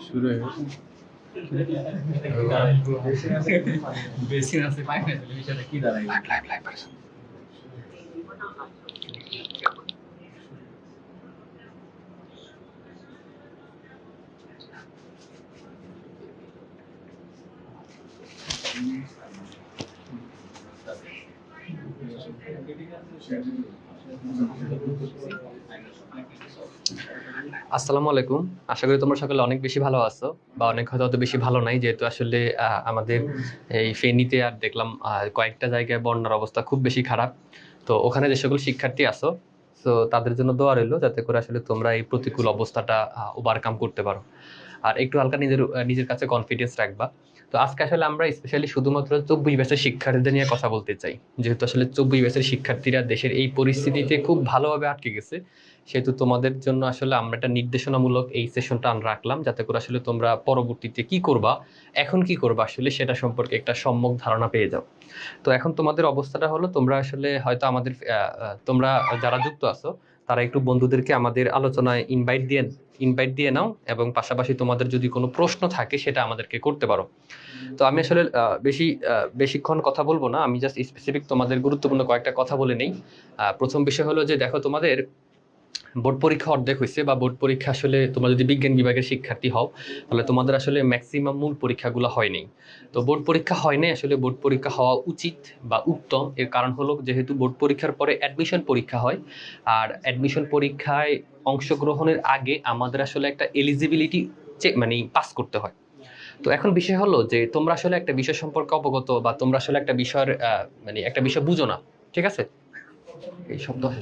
শুরু হয়ে গেছে। বেশি আছে পাই না বিষয়টা কি দাঁড়ায় লাইভ আসসালামু আলাইকুম। আশা করি তোমরা সকলে অনেক বেশি ভালো আছো বা অনেক হয়তো অত বেশি ভালো নাই, যেহেতু আসলে আমাদের এই ফেনীতে আর দেখলাম কয়েকটা জায়গায় বন্যার অবস্থা খুব বেশি খারাপ। তো ওখানে যে সকল শিক্ষার্থী আছো, তো তাদের জন্য দোয়া রইলো যাতে করে আসলে তোমরা এই প্রতিকূল অবস্থাটা ওভারকাম করতে পারো, আর একটু হালকা নিজের কাছে কনফিডেন্স রাখবা। তো আজকে আসলে আমরা স্পেশালি শুধুমাত্র 24 ব্যাচের শিক্ষার্থীদের নিয়ে কথা বলতে চাই, যেহেতু আসলে 24 ব্যাচের শিক্ষার্থীরা দেশের এই পরিস্থিতিতে খুব ভালোভাবে আটকে গেছে, সেহেতু তোমাদের জন্য আসলে আমরা একটা নির্দেশনামূলক এই সেশনটা রাখলাম, যাতে করে আসলে তোমরা পরবর্তীতে কি করবা, এখন কি করবা আসলে সেটা সম্পর্কে একটা সম্যক ধারণা পেয়ে যাও। তো এখন তোমাদের অবস্থাটা হলো, তোমরা আসলে হয়তো আমাদের তোমরা যারা যুক্ত আছো তারা একটু বন্ধুদেরকে আমাদের আলোচনায় ইনভাইট দিয়ে নাও, এবং পাশাপাশি তোমাদের যদি কোনো প্রশ্ন থাকে সেটা আমাদেরকে করতে পারো। তো আমি আসলে বেশিক্ষণ কথা বলবো না, আমি জাস্ট স্পেসিফিক তোমাদের গুরুত্বপূর্ণ কয়েকটা কথা বলে নেই। প্রথম বিষয় হলো যে দেখো, তোমাদের বোর্ড পরীক্ষা অর্ধেক হয়েছে, বা বোর্ড পরীক্ষা আসলে তোমরা যদি বিজ্ঞান বিভাগের শিক্ষার্থী হও তাহলে তোমাদের আসলে ম্যাক্সিমাম মূল পরীক্ষাগুলো হয়নি। তো বোর্ড পরীক্ষা হয়নি, আসলে বোর্ড পরীক্ষা হওয়া উচিত বা উত্তম। এর কারণ হলো যেহেতু বোর্ড পরীক্ষার পরে অ্যাডমিশন পরীক্ষা হয়, আর অ্যাডমিশন পরীক্ষায় অংশগ্রহণের আগে আমাদের আসলে একটা এলিজিবিলিটি মানে পাস করতে হয়। তো এখন বিষয় হলো যে তোমরা আসলে একটা বিষয় সম্পর্কে অবগত, বা তোমরা আসলে একটা বিষয়ের মানে একটা বিষয় বুঝো না, ঠিক আছে? এই শব্দ আসে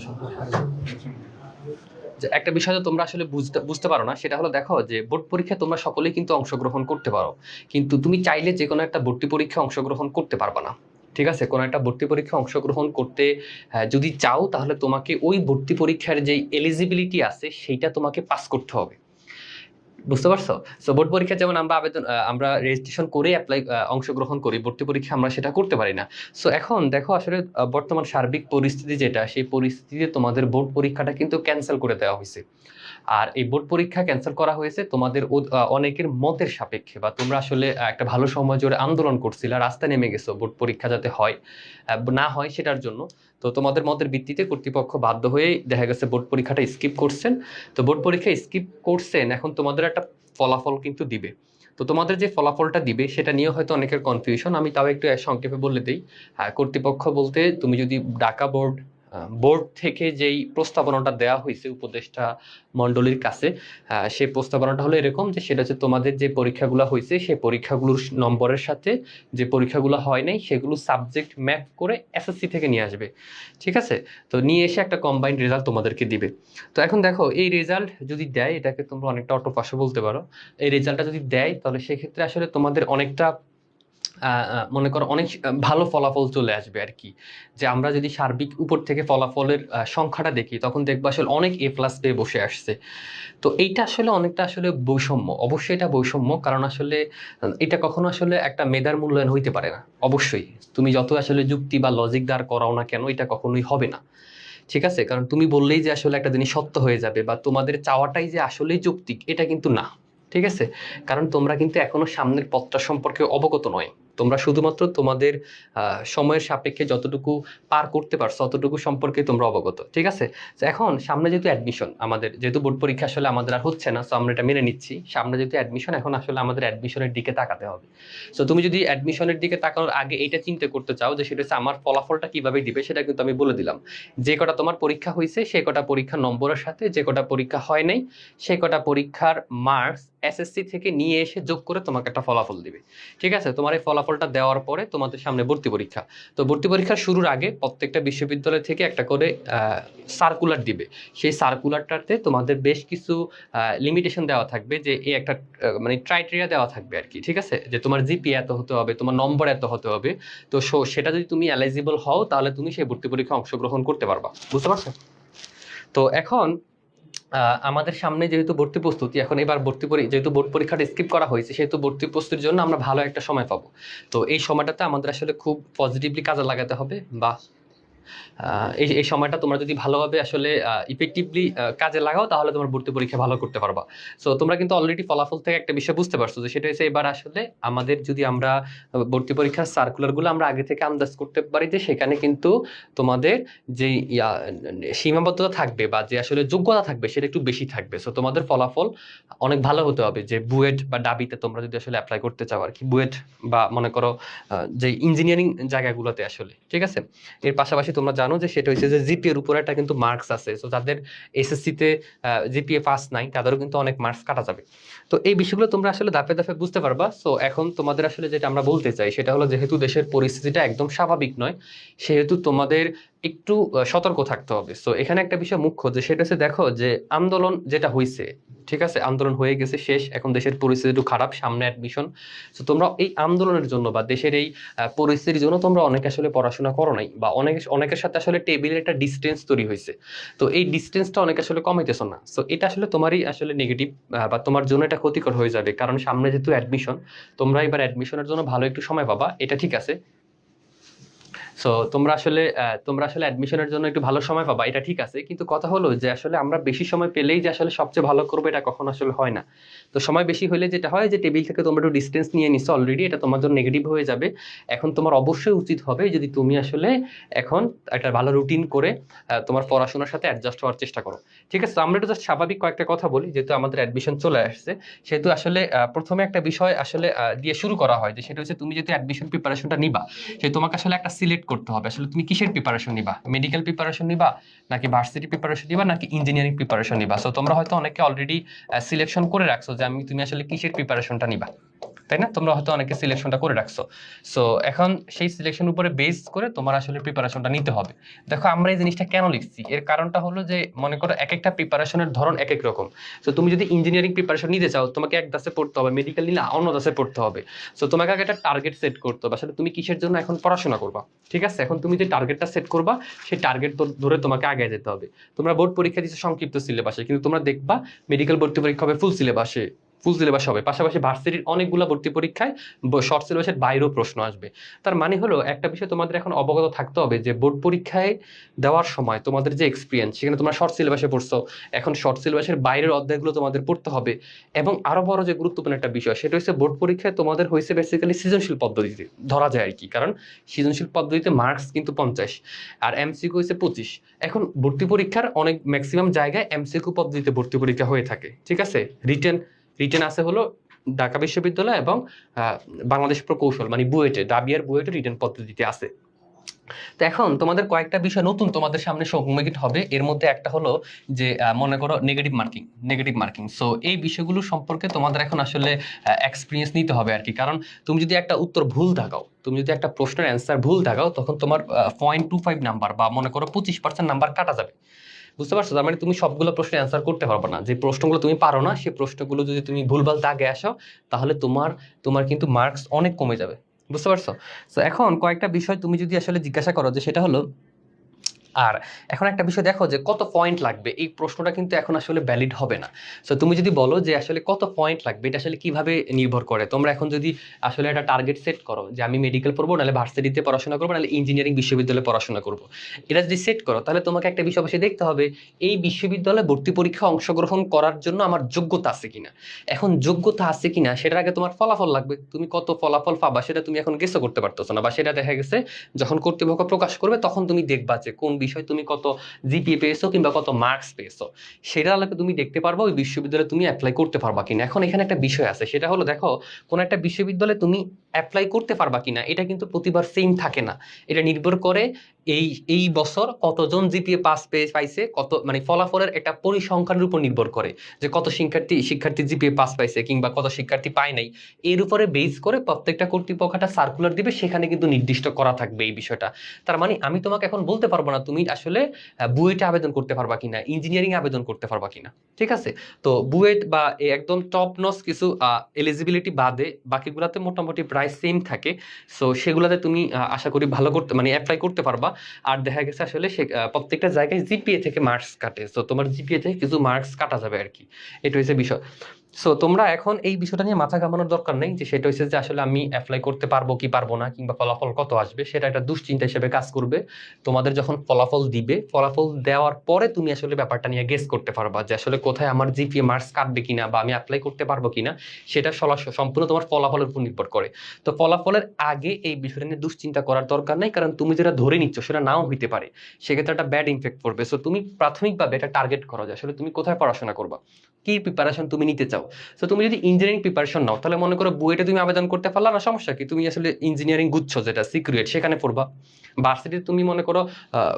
যে একটা বিষয় তোমরা আসলে বুঝতে পারো না, সেটা হলো দেখো যে বোর্ড পরীক্ষায় তোমরা সকলেই কিন্তু অংশগ্রহণ করতে পারো, কিন্তু তুমি চাইলে যে কোনো একটা ভর্তি পরীক্ষা অংশগ্রহণ করতে পারবা না। ঠিক আছে, কোনো একটা ভর্তি পরীক্ষা অংশগ্রহণ করতে যদি চাও, তাহলে তোমাকে ওই ভর্তি পরীক্ষার যে এলিজিবিলিটি আছে সেইটা তোমাকে পাস করতে হবে। বুঝতে পারছো? সো বোর্ড পরীক্ষা যেমন আমরা রেজিস্ট্রেশন করে অংশগ্রহণ করি, ভর্তি পরীক্ষা আমরা সেটা করতে পারি না। সো এখন দেখো আসলে বর্তমান সার্বিক পরিস্থিতি যেটা, সেই পরিস্থিতিতে তোমাদের বোর্ড পরীক্ষাটা কিন্তু ক্যান্সেল করে দেওয়া হয়েছে। আর এই বোর্ড পরীক্ষা ক্যান্সেল করা হয়েছে তোমাদের অনেকের মতের সাপেক্ষে, বা তোমরা আসলে একটা ভালো সময় জুড়ে আন্দোলন করছিলে, রাস্তায় নেমে গেছো বোর্ড পরীক্ষা যাতে হয় না হয় সেটার জন্য। তো তোমাদের মতের ভিত্তিতে কর্তৃপক্ষ বাধ্য হয়ে দেখা গেছে বোর্ড পরীক্ষাটা স্কিপ করছেন। তো বোর্ড পরীক্ষা স্কিপ করছেন, এখন তোমাদের একটা ফলাফল কিন্তু দিবে। তো তোমাদের যে ফলাফলটা দিবে সেটা নিয়ে হয়তো অনেকের কনফিউশন, আমি তাও একটু সংক্ষেপে বলে দিই। কর্তৃপক্ষ বলতে তুমি যদি ঢাকা বোর্ড থেকে যেই প্রস্তাবনাটা দেওয়া হয়েছে উপদেষ্টা মণ্ডলীর কাছে, সেই প্রস্তাবনাটা হলো এরকম যে সেটা হচ্ছে তোমাদের যে পরীক্ষাগুলো হয়েছে সেই পরীক্ষাগুলোর নম্বরের সাথে যে পরীক্ষাগুলো হয় নাই সেগুলো সাবজেক্ট ম্যাপ করে এসএসসি থেকে নিয়ে আসবে। ঠিক আছে, তো নিয়ে এসে একটা কম্বাইন্ড রেজাল্ট তোমাদেরকে দিবে। তো এখন দেখো, এই রেজাল্ট যদি দেয়, এটাকে তোমরা অনেকটা অটোপাসও বলতে পারো। এই রেজাল্টটা যদি দেয় তাহলে সেক্ষেত্রে আসলে তোমাদের অনেকটা মনে করো অনেক ভালো ফলাফল চলে আসবে আর কি। যে আমরা যদি সার্বিক উপর থেকে ফলাফলের সংখ্যাটা দেখি, তখন দেখবো আসলে অনেক A+ পেয়ে বসে আসছে। তো এইটা আসলে অনেকটা আসলে বৈষম্য, অবশ্যই এটা বৈষম্য, কারণ আসলে এটা কখনো আসলে একটা মেধার মূল্যায়ন হইতে পারে না। অবশ্যই তুমি যত আসলে যুক্তি বা লজিক দ্বারা করাও না কেন, এটা কখনোই হবে না। ঠিক আছে, কারণ তুমি বললেই যে আসলে একটা জিনিস সত্য হয়ে যাবে, বা তোমাদের চাওয়াটাই যে আসলেই যৌক্তিক, এটা কিন্তু না। ঠিক আছে, কারণ তোমরা কিন্তু এখনো সামনের পথটা সম্পর্কে অবগত নয়। তোমরা শুধুমাত্র তোমাদের সময়ের সাপেক্ষে যতটুকু পার করতে পারছো ততটুকু সম্পর্কে তোমরা অবগত। ঠিক আছে, তো এখন সামনে যেহেতু অ্যাডমিশন, আমাদের যেহেতু বোর্ড পরীক্ষা আসলে আমাদের আর হচ্ছে না, তো আমরা এটা মেনে নিচ্ছি। সামনে যেহেতু অ্যাডমিশন, এখন আসলে আমাদের অ্যাডমিশনের দিকে তাকাতে হবে। সো তুমি যদি অ্যাডমিশনের দিকে তাকানোর আগে এটা চিন্তা করতে চাও যে সেটা হচ্ছে আমার ফলাফলটা কিভাবে দিবে, সেটা কিন্তু আমি বলে দিলাম। যে কটা তোমার পরীক্ষা হয়েছে সেই কটা পরীক্ষার নম্বরের সাথে যে কটা পরীক্ষা হয় নাই সেই কটা পরীক্ষার মার্কস এসএসসি থেকে নিয়ে এসে যোগ করে তোমাকে একটা ফলাফল দিবে। ঠিক আছে, তোমার এই ফলাফলটা দেওয়ার পরে তোমাদের সামনে ভর্তি পরীক্ষা। তো ভর্তি পরীক্ষা শুরুর আগে প্রত্যেকটা বিশ্ববিদ্যালয় থেকে একটা করে সার্কুলার দিবে। সেই সার্কুলারটাতে তোমাদের বেশ কিছু লিমিটেশন দেওয়া থাকবে, যে এই একটা মানে ক্রাইটেরিয়া দেওয়া থাকবে আর কি। ঠিক আছে, যে তোমার জিপিএ এত হতে হবে, তোমার নম্বর এত হতে হবে। তো সেটা যদি তুমি এলিজিবল হও তাহলে তুমি সেই ভর্তি পরীক্ষা অংশগ্রহণ করতে পারবা। বুঝতে পারছো? তো এখন আমাদের সামনে যেহেতু ভর্তি প্রস্তুতি, এখন এবার যেহেতু বোর্ড পরীক্ষাটা স্কিপ করা হয়েছে, সেহেতু ভর্তি প্রস্তুতির জন্য আমরা ভালো একটা সময় পাবো। তো এই সময়টাতে আমাদের আসলে খুব পজিটিভলি কাজে লাগাতে হবে, বা এই সময়টা তোমরা যদি ভালোভাবে আসলে ইফেক্টিভলি কাজে লাগাও, তাহলে তোমার ভর্তি পরীক্ষা ভালো করতে পারবা। সো তোমরা কিন্তু অলরেডি ফলাফল থেকে একটা বিষয় বুঝতে পারছো, যে সেটা হচ্ছে এবার আসলে আমাদের যদি আমরা ভর্তি পরীক্ষার সার্কুলারগুলো আমরা আগে থেকে আন্দাজ করতে পারি, যে সেখানে কিন্তু তোমাদের যে সীমাবদ্ধতা থাকবে বা যে আসলে যোগ্যতা থাকবে সেটা একটু বেশি থাকবে। সো তোমাদের ফলাফল অনেক ভালো হতে হবে, যে বুয়েট বা ডাবিতে তোমরা যদি আসলে অ্যাপ্লাই করতে চাও আর কি, বুয়েট বা মনে করো যে ইঞ্জিনিয়ারিং জায়গাগুলোতে আসলে, ঠিক আছে। এর পাশাপাশি তোমরা জানো যে সেটা হচ্ছে যে জিপিএ এর উপরে একটা কিন্তু মার্কস আছে। সো যাদের এসএসসি তে জিপিএ পাস নাই, তাদেরও কিন্তু অনেক মার্কস কাটা যাবে। তো এই বিষয়গুলো তোমরা আসলে ধাপে ধাপে বুঝতে পারবা। সো এখন তোমাদের আসলে যেটা আমরা বলতে চাই সেটা হলো, যেহেতু দেশের পরিস্থিতিটা একদম স্বাভাবিক নয়, সেহেতু তোমাদের একটু সতর্ক থাকতে হবে। সো এখানে একটা বিষয় মুখ্য, যে সেটা হচ্ছে দেখো যে আন্দোলন যেটা হয়েছে, ঠিক আছে, আন্দোলন হয়ে গেছে শেষ, এখন দেশের পরিস্থিতি একটু খারাপ, সামনে অ্যাডমিশন। তো তোমরা এই আন্দোলনের জন্য বা দেশের এই পরিস্থিতির জন্য তোমরা অনেক আসলে পড়াশোনা করো নাই, বা অনেকের সাথে আসলে টেবিলের একটা ডিস্টেন্স তৈরি হয়েছে। তো এই ডিস্টেন্সটা অনেক আসলে কমাইতেছো না। সো এটা আসলে তোমারই আসলে নেগেটিভ, বা তোমার জন্য এটা ক্ষতিকর হয়ে যাবে, কারণ সামনে যেহেতু অ্যাডমিশন, তোমরা এবার অ্যাডমিশনের জন্য ভালো একটু সময় পাবা, এটা ঠিক আছে। সো তোমরা আসলে অ্যাডমিশনের জন্য একটু ভালো সময় পাবা, এটা ঠিক আছে, কিন্তু কথা হলো যে আসলে আমরা বেশি সময় পেলেই যে আসলে সবচেয়ে ভালো করবো, এটা কখনো আসলে হয় না। তো সময় বেশি হলে যেটা হয়, যে টেবিল থেকে তোমরা একটু ডিস্টেন্স নিয়ে নিছো অলরেডি, এটা তোমার জন্য নেগেটিভ হয়ে যাবে। এখন তোমার অবশ্যই উচিত হবে, যদি তুমি আসলে এখন একটা ভালো রুটিন করে তোমার পড়াশোনার সাথে অ্যাডজাস্ট হওয়ার চেষ্টা করো, ঠিক আছে। তো আমরা একটু জাস্ট স্বাভাবিক কয়েকটা কথা বলি, যেহেতু আমাদের অ্যাডমিশন চলে আসছে, সেহেতু আসলে প্রথমে একটা বিষয় আসলে দিয়ে শুরু করা হয়, যে সেটা হচ্ছে তুমি যেহেতু অ্যাডমিশন প্রিপারেশনটা নিবা, সে তোমাকে আসলে একটা সিলেক্ট করতে হবে, আসলে তুমি কিসের প্রিপারেশন নিবা, মেডিকেল প্রিপারেশন নিবা, নাকি ভার্সিটি প্রিপারেশন নিবা, নাকি ইঞ্জিনিয়ারিং প্রিপারেশন নিবা। সো তোমরা হয়তো অনেকে অলরেডি সিলেকশন করে রাখছো যে তুমি আসলে কিসের প্রিপারেশনটা নিবা, তাই না? তোমরা হয়তো অনেকে সিলেকশনটা করে রাখছো। সো এখন সেই সিলেকশন উপরে বেস করে তোমার আসলে প্রিপারেশনটা নিতে হবে। দেখো আমরা এই জিনিসটা কেন লিখছি, এর কারণটা হলো যে মনে করো এক একটা প্রিপারেশনের ধরন এক এক রকম। সো তুমি যদি ইঞ্জিনিয়ারিং প্রিপারেশন নিতে চাও, তোমাকে এক দাসে পড়তে হবে, মেডিকেল নিলে অন্য দাসে পড়তে হবে। সো তোমাকে আগে একটা টার্গেট সেট করতে হবে, আসলে তুমি কিসের জন্য এখন পড়াশোনা করবা, ঠিক আছে। এখন তুমি যে টার্গেটটা সেট করবা, সেই টার্গেট ধরে তোমাকে আগে যেতে হবে। তোমরা বোর্ড পরীক্ষা দিচ্ছ সংক্ষিপ্ত সিলেবাসে, কিন্তু তোমরা দেখবা মেডিকেল ভর্তি পরীক্ষা হবে ফুল সিলেবাস হবে, পাশাপাশি ভার্সিটির অনেকগুলো ভর্তি পরীক্ষায় শর্ট সিলেবাসের বাইরেও প্রশ্ন আসবে। তার মানে হলো একটা বিষয় তোমাদের এখন অবগত থাকতে হবে, যে বোর্ড পরীক্ষায় দেওয়ার সময় তোমাদের যে এক্সপিরিয়েন্স, সেখানে তোমরা শর্ট সিলেবাসে পড়ছো, এখন শর্ট সিলেবাসের বাইরের অধ্যায়গুলো তোমাদের পড়তে হবে। এবং আরো বড় যে গুরুত্বপূর্ণ একটা বিষয়, সেটা হচ্ছে বোর্ড পরীক্ষায় তোমাদের হয়েছে বেসিক্যালি সৃজনশীল পদ্ধতিতে ধরা যায় আর কি, কারণ সৃজনশীল পদ্ধতিতে মার্কস কিন্তু 50 আর এমসিকিউ হয়েছে 25। এখন ভর্তি পরীক্ষার অনেক ম্যাক্সিমাম জায়গায় এমসিকিউ পদ্ধতিতে ভর্তি পরীক্ষা হয়ে থাকে, ঠিক আছে। রিটেন আছে হলো ঢাকা বিশ্ববিদ্যালয় এবং বাংলাদেশ প্রকৌশল মানে বুয়েটে রিটেন পদ্ধতিতে আছে। তো এখন তোমাদের কয়েকটা বিষয় নতুন তোমাদের সামনে সম্মুখীন হবে, এর মধ্যে একটা হলো যে মনে করো নেগেটিভ মার্কিং। সো এই বিষয়গুলো সম্পর্কে তোমাদের এখন আসলে এক্সপিরিয়েন্স নিতে হবে আর কি, কারণ তুমি যদি একটা উত্তর ভুল দাগাও, তুমি যদি একটা প্রশ্নের অ্যান্সার ভুল দাগাও, তখন তোমার 0.25 নাম্বার বা মনে করো 25% নাম্বার কাটা যাবে। বুঝতে পারছো? তার মানে তুমি সবগুলো প্রশ্নের অ্যান্সার করতে পারবে না, যে প্রশ্নগুলো তুমি পারো না, সেই প্রশ্নগুলো যদি তুমি ভুলভাল দাগে আসো, তাহলে তোমার কিন্তু মার্কস অনেক কমে যাবে। বুঝতে পারছো? তো এখন কয়েকটা বিষয় তুমি যদি আসলে জিজ্ঞাসা করো, যে সেটা হলো, আর এখন একটা বিষয় দেখো যে কত পয়েন্ট লাগবে, এই প্রশ্নটা কিন্তু এখন আসলে ভ্যালিড হবে না। সো তুমি যদি বলো যে আসলে কত পয়েন্ট লাগবে, এটা আসলে কিভাবে নির্ভর করে, তোমরা এখন যদি আসলে একটা টার্গেট সেট করো যে আমি মেডিকেল পড়বো, নাহলে ভার্সিটিতে পড়াশোনা করবো, নাহলে ইঞ্জিনিয়ারিং বিশ্ববিদ্যালয়ে পড়াশোনা করবো, এটা যদি সেট করো, তাহলে তোমাকে একটা বিষয় অবশ্যই দেখতে হবে, এই বিশ্ববিদ্যালয়ে ভর্তি পরীক্ষা অংশগ্রহণ করার জন্য আমার যোগ্যতা আছে কিনা। এখন যোগ্যতা আছে কিনা সেটার আগে তোমার ফলাফল লাগবে, তুমি কত ফলাফল পাবা সেটা তুমি এখন গেসও করতে পারতেছো না, বা সেটা দেখা গেছে যখন কর্তৃপক্ষ প্রকাশ করবে তখন তুমি দেখবা যে কোন বিষয় তুমি কত জিপিএ পেয়েছো কিংবা কত মার্কস পেয়েছো, সেটা আলোকে তুমি দেখতে পারবা ওই বিশ্ববিদ্যালয়ে তুমি অ্যাপ্লাই করতে পারবা কিনা। এখন এখানে একটা বিষয় আছে, সেটা হলো দেখো কোন একটা বিশ্ববিদ্যালয়ে তুমি অ্যাপ্লাই করতে পারবা কিনা, এটা কিন্তু প্রতিবার সেম থাকে না। এটা নির্ভর করে এই এই বছর কতজন জিপিএ পাস পাইছে, কত মানে ফলাফলের একটা পরিসংখ্যানের উপর নির্ভর করে, যে কত শিক্ষার্থী জিপিএ পাস পাইছে কিংবা কত শিক্ষার্থী পায় নাই। এর উপরে বেস করে প্রত্যেকটা কর্তৃপক্ষ একটা সার্কুলার দিবে, সেখানে কিন্তু নির্দিষ্ট করা থাকবে এই বিষয়টা। তার মানে আমি তোমাকে এখন বলতে পারবো না তুমি আসলে বুয়েটে আবেদন করতে পারবা কিনা, ইঞ্জিনিয়ারিং আবেদন করতে পারবা কিনা, ঠিক আছে। তো বুয়েট বা একদম টপ নচ কিছু এলিজিবিলিটি বাদে বাকিগুলাতে মোটামুটি প্রায় প্রায় সেম থাকে। সো সেগুলোতে তুমি আশা করি ভালো করতে মানে অ্যাপ্লাই করতে পারবা। আর দেখা গেছে আসলে সে প্রত্যেকটা জায়গায় জিপিএ থেকে মার্কস কাটে, সো তোমার জিপিএ থেকে কিছু মার্কস কাটা যাবে আর কি, এটা হচ্ছে বিষয়। সো তোমরা এখন এই বিষয়টা নিয়ে মাথা ঘামানোর দরকার নেই যে সেটা হচ্ছে যে আসলে আমি অ্যাপ্লাই করতে পারবো কি পারবো না, কিংবা ফলাফল কত আসবে, সেটা একটা দুশ্চিন্তা হিসেবে কাজ করবে। তোমাদের যখন ফলাফল দিবে, ফলাফল দেওয়ার পরে তুমি আসলে ব্যাপারটা নিয়ে গেস করতে পারবা যে আসলে কোথায় আমার জিপিএ মার্কস কাটবে কিনা বা আমি অ্যাপ্লাই করতে পারবো কিনা, সেটা সম্পূর্ণ তোমার ফলাফলের উপর নির্ভর করে। তো ফলাফলের আগে এই বিষয়টা নিয়ে দুশ্চিন্তা করার দরকার নেই, কারণ তুমি যেটা ধরে নিচ্ছ সেটা নাও হইতে পারে, সেক্ষেত্রে একটা ব্যাড ইমপ্যাক্ট পড়বে। সো তুমি প্রাথমিকভাবে এটা টার্গেট করো যে আসলে তুমি কোথায় পড়াশোনা করবা, কি প্রিপারেশন তুমি নিতে চাও। তো তুমি যদি ইঞ্জিনিয়ারিং প্রিপারেশন নাও, তাহলে মনে করো বুয়েটে তুমি আবেদন করতে পারলা না, সমস্যা কি, তুমি আসলে ইঞ্জিনিয়ারিং গুচ্ছ যেটা সিক্রেট সেখানে পড়বা। ভার্সিটিতে তুমি মনে করো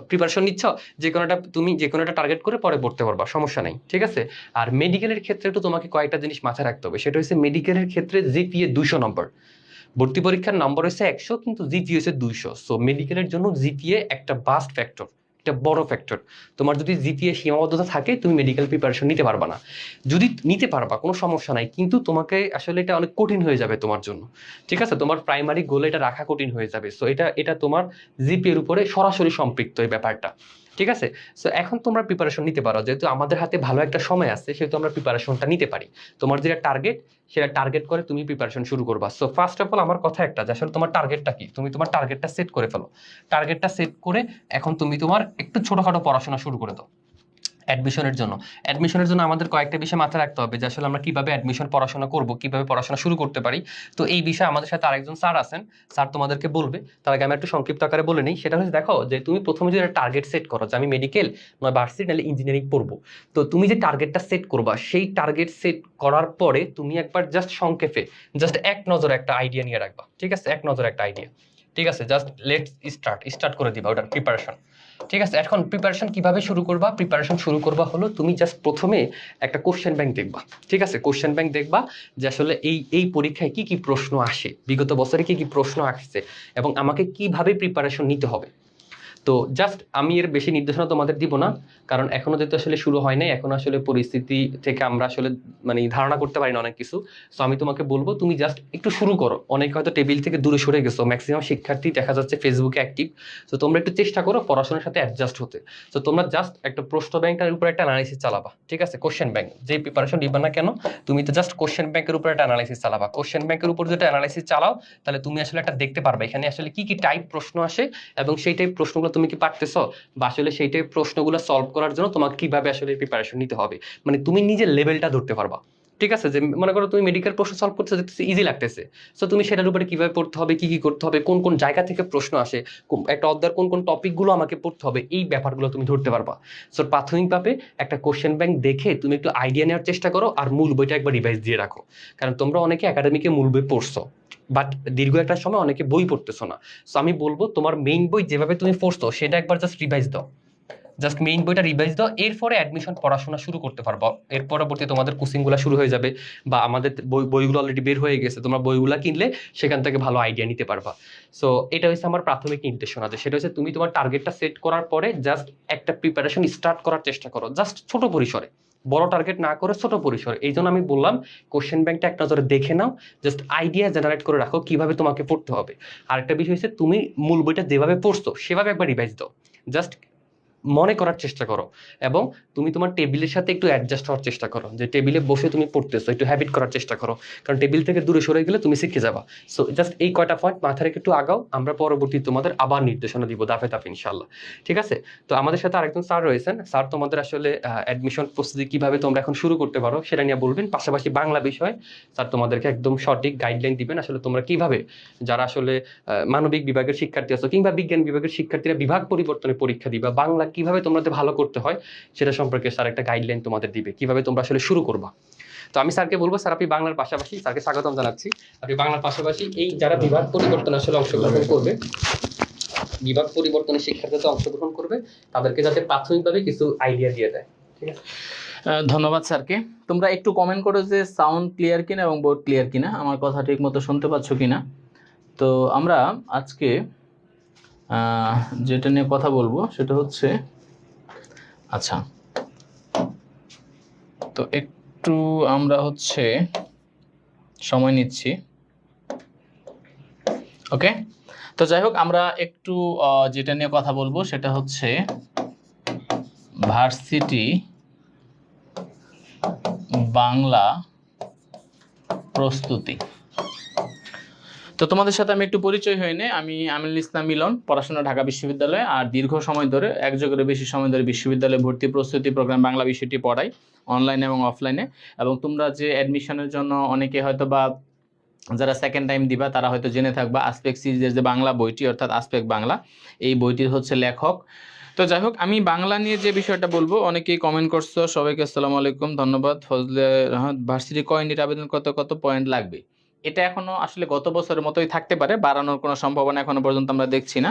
প্রিপারেশন নিচ্ছ, যে কোনো একটা টার্গেট করে পরে পড়তে পারবা, সমস্যা নেই, ঠিক আছে। আর মেডিকেলের ক্ষেত্রে তো তোমাকে কয়েকটা জিনিস মাথায় রাখতে হবে, সেটা হচ্ছে মেডিকেলের ক্ষেত্রে জিপিএ 200 নম্বর, ভর্তি পরীক্ষার নম্বর হচ্ছে 100 কিন্তু জিপিএ হচ্ছে 200। সো মেডিকেলের জন্য জিপিএ একটা বাস্ট ফ্যাক্টর, একটা বড় ফ্যাক্টর। তোমার যদি জিপিএ সীমাবদ্ধতা থাকে তুমি মেডিকেল প্রিপারেশন নিতে পারবা না। যদি নিতে পারবা কোনো সমস্যা নাই, কিন্তু তোমাকে আসলে এটা অনেক কঠিন হয়ে যাবে তোমার জন্য, ঠিক আছে। তোমার প্রাইমারি গোলে এটা রাখা কঠিন হয়ে যাবে। সো এটা তোমার জিপিএ এর উপরে সরাসরি সম্পৃক্ত এই ব্যাপারটা, ঠিক আছে। সো এখন তোমরা প্রিপারেশন নিতে পারো, যেহেতু আমাদের হাতে ভালো একটা সময় আছে সেহেতু আমরা প্রিপারেশনটা নিতে পারি। তোমার যেটা টার্গেট সেটা টার্গেট করে তুমি প্রিপারেশন শুরু করবা। সো ফার্স্ট অফ অল আমার কথা একটা, যে আসলে তোমার টার্গেটটা কি, তুমি তোমার টার্গেটটা সেট করে ফেলো। টার্গেটটা সেট করে এখন তুমি তোমার একটু ছোটখাটো পড়াশোনা শুরু করে দাও। অ্যাডমিশনের জন্য আমাদের কয়েকটা বিষয় মাথায় রাখতে হবে, যে আসলে আমরা কিভাবে অ্যাডমিশন পড়াশোনা করব, কিভাবে পড়াশোনা শুরু করতে পারি। তো এই বিষয়ে আমাদের সাথে আরেকজন স্যার আছেন, স্যার তোমাদেরকে বলবে। তার আগে আমি একটু সংক্ষিপ্ত আকারে বলে নিই। সেটা হচ্ছে দেখো, যে তুমি প্রথমে যদি একটা টার্গেট সেট করো যে আমি মেডিকেল নয় ভার্সিটি নাহলে ইঞ্জিনিয়ারিং পড়বো, তো তুমি যে টার্গেটটা সেট করবা সেই টার্গেট সেট করার পরে তুমি একবার জাস্ট সংক্ষেপে জাস্ট এক নজরে একটা আইডিয়া নিয়ে রাখবা, ঠিক আছে, এক নজরে একটা আইডিয়া, ঠিক আছে। জাস্ট লেটস স্টার্ট করে দিবা ওটার প্রিপারেশন, ঠিক আছে। এখন প্রিপারেশন কিভাবে শুরু করবা, প্রিপারেশন শুরু করবা হলো তুমি জাস্ট প্রথমে একটা কোশ্চেন ব্যাংক দেখবা, ঠিক আছে। কোশ্চেন ব্যাংক দেখবা যে আসলে এই পরীক্ষায় কি কি প্রশ্ন আসে, বিগত বছরে কি কি প্রশ্ন আসছে, এবং আমাকে কিভাবে প্রিপারেশন নিতে হবে। তো জাস্ট আমি এর বেশি নির্দেশনা তোমাদের দিব না, কারণ এখনো যেহেতু আসলে শুরু হয় নাই, এখন আসলে পরিস্থিতি থেকে আমরা আসলে মানে ধারণা করতে পারি না অনেক কিছু। সো আমি তোমাকে বলবো তুমি জাস্ট একটু শুরু করো। অনেক হয়তো টেবিল থেকে দূরে সরে গেছো, ম্যাক্সিমাম শিক্ষার্থী দেখা যাচ্ছে ফেসবুকে অ্যাক্টিভ। তো তোমরা একটু চেষ্টা করো পড়াশোনার সাথে অ্যাডজাস্ট হতে। তো তোমরা জাস্ট একটা প্রশ্ন ব্যাংকের উপর একটা অ্যানালাইসিস চালাবা, ঠিক আছে। কোশ্চেন ব্যাংক যে প্রিপারেশন দিবা না কেন, তুমি তো জাস্ট কোশ্চেন ব্যাংকের উপর একটা অ্যানালাইসিস চালাবা। কোশ্চেন ব্যাংকের উপর যেটা অ্যানালাইসিস চালাও, তাহলে তুমি আসলে একটা দেখতে পারবে এখানে আসলে কি কি টাইপ প্রশ্ন আসে, এবং সেই টাইপ প্রশ্নগুলো তুমি কি পারতেছো, বা আসলে সেই টাইপ প্রশ্নগুলো সলভ করার জন্য তোমাকে কিভাবে আসলে প্রিপারেশন নিতে হবে, মানে তুমি নিজের লেভেলটা ধরতে পারবা, ঠিক আছে। যে মনে করো তুমি মেডিকেল প্রশ্ন সলভ করতে দেখতেছি ইজি লাগতেছে, সো তুমি সেটার উপরে কিভাবে পড়তে হবে, কি কি করতে হবে, কোন কোন জায়গা থেকে প্রশ্ন আসে, একটা অধ্যায়ের কোন কোন টপিকগুলো আমাকে পড়তে হবে, এই ব্যাপারগুলো তুমি ধরতে পারবা। সো প্রাথমিকভাবে একটা কোশ্চেন ব্যাংক দেখে তুমি একটু আইডিয়া নেওয়ার চেষ্টা করো, আর মূল বইটা একবার রিভাইজ দিয়ে রাখো। কারণ তোমরা অনেকে একাডেমিকে মূল বই পড়ছো, বাট দীর্ঘ একটা সময় অনেকে বই পড়তেছো না। সো আমি বলবো তোমার মেইন বই যেভাবে তুমি পড়ছো সেটা একবার জাস্ট রিভাইজ দাও, জাস্ট মেইন বইটা রিভাইজ দাও, এরপরে অ্যাডমিশন পড়াশোনা শুরু করতে পারবো। এর পরবর্তী তোমাদের কোচিংগুলো শুরু হয়ে যাবে, বা আমাদের বইগুলো অলরেডি বের হয়ে গেছে, তোমরা বইগুলো কিনলে সেখান থেকে ভালো আইডিয়া নিতে পারবা। সো এটা হচ্ছে আমার প্রাথমিক নির্দেশনা, যে সেটা হচ্ছে তুমি তোমার টার্গেটটা সেট করার পরে জাস্ট একটা প্রিপারেশন স্টার্ট করার চেষ্টা করো, জাস্ট ছোট পরিসরে, বড় টার্গেট না করে ছোট পরিসরে। এই জন্য আমি বললাম কোশ্চেন ব্যাংকটা এক নজরে দেখে নাও, জাস্ট আইডিয়া জেনারেট করে রাখো কিভাবে তোমাকে পড়তে হবে। আরেকটা বিষয় হচ্ছে তুমি মূল বইটা যেভাবে পড়ছো সেভাবে একবার রিভাইজ দাও, জাস্ট মনে করার চেষ্টা করো, এবং তুমি তোমার টেবিলের সাথে একটু অ্যাডজাস্ট হওয়ার চেষ্টা করো, যে টেবিলে বসে তুমি পড়তেছো একটু হ্যাবিট করার চেষ্টা করো, কারণ টেবিল থেকে দূরে সরে গেলে তুমি শিখে যাবা। সো জাস্ট এই কয়টা পয়েন্ট মাথায় রেখে একটু আগাও, আমরা পরবর্তী তোমাদের আবার নির্দেশনা দিব ধাপে ধাপে ইনশাল্লাহ, ঠিক আছে। তো আমাদের সাথে আরেকজন স্যার রয়েছেন, স্যার তোমাদের আসলে অ্যাডমিশন প্রস্তুতি কিভাবে তোমরা এখন শুরু করতে পারো সেটা নিয়ে বলবেন, পাশাপাশি বাংলা বিষয় স্যার তোমাদেরকে একদম সঠিক গাইডলাইন দিবেন, আসলে তোমরা কিভাবে যারা আসলে মানবিক বিভাগের শিক্ষার্থী আছো কিংবা বিজ্ঞান বিভাগের শিক্ষার্থীরা বিভাগ পরিবর্তনে পরীক্ষা দিবা, বাংলা কিভাবে তোমাদের ভালো করতে হয় সেটা সম্পর্কে স্যার একটা গাইডলাইন তোমাদের দিবে, কিভাবে তোমরা আসলে শুরু করবা। তো আমি স্যারকে বলবো, স্যার আপনি বাংলার পাশাপাশি, স্যারকে স্বাগতম জানাচ্ছি, আপনি বাংলার পাশাপাশি এই যারা বিভাগ পরিবর্তনে আসলে অংশগ্রহণ করবে, বিভাগ পরিবর্তনে শিক্ষার্থীরা অংশগ্রহণ করবে, তাদেরকে যাতে প্রাথমিকভাবে কিছু আইডিয়া দিয়ে দেয়, ঠিক আছে। ধন্যবাদ স্যারকে। তোমরা একটু কমেন্ট করো যে সাউন্ড ক্লিয়ার কিনা এবং বোর্ড ক্লিয়ার কিনা, আমার কথা ঠিক মতো শুনতে পাচ্ছ কিনা। তো আমরা আজকে যেটা নিয়ে কথা বলবো সেটা হচ্ছে, আচ্ছা তো একটু আমরা সময় নিচ্ছি। ওকে, তো যাই হোক আমরা একটু যেটা নিয়ে কথা বলবো সেটা হচ্ছে ভার্সিটি বাংলা প্রস্তুতি। তো তোমাদের সাথে আমি একটু পরিচয় হয়ে নেই। আমি আমিনুল ইসলাম মিলন, পড়াশোনা ঢাকা বিশ্ববিদ্যালয়ে, আর দীর্ঘ সময় ধরে, এক যুগের বেশি সময় ধরে বিশ্ববিদ্যালয়ে ভর্তি প্রস্তুতি প্রোগ্রাম বাংলা বিষয়টি পড়াই, অনলাইনে এবং অফলাইনে। এবং তোমরা যে অ্যাডমিশনের জন্য অনেকে হয়তো বা যারা সেকেন্ড টাইম দিবা তারা হয়তো জেনে থাকবা আসপেক সিরিজের যে বাংলা বইটি অর্থাৎ আসপেক বাংলা, এই বইটির হচ্ছে লেখক। তো যাই হোক আমি বাংলা নিয়ে যে বিষয়টা বলবো, অনেকেই কমেন্ট করছো, সবাইকে আসসালামু আলাইকুম, ধন্যবাদ। ফজলে ভার্সিটি কয়েনটির আবেদন কত কত পয়েন্ট লাগবে? এটা এখনো আসলে গত বছরের মতোই থাকতে পারে, বাড়ানোর কোনো সম্ভাবনা এখনো পর্যন্ত আমরা দেখছি না।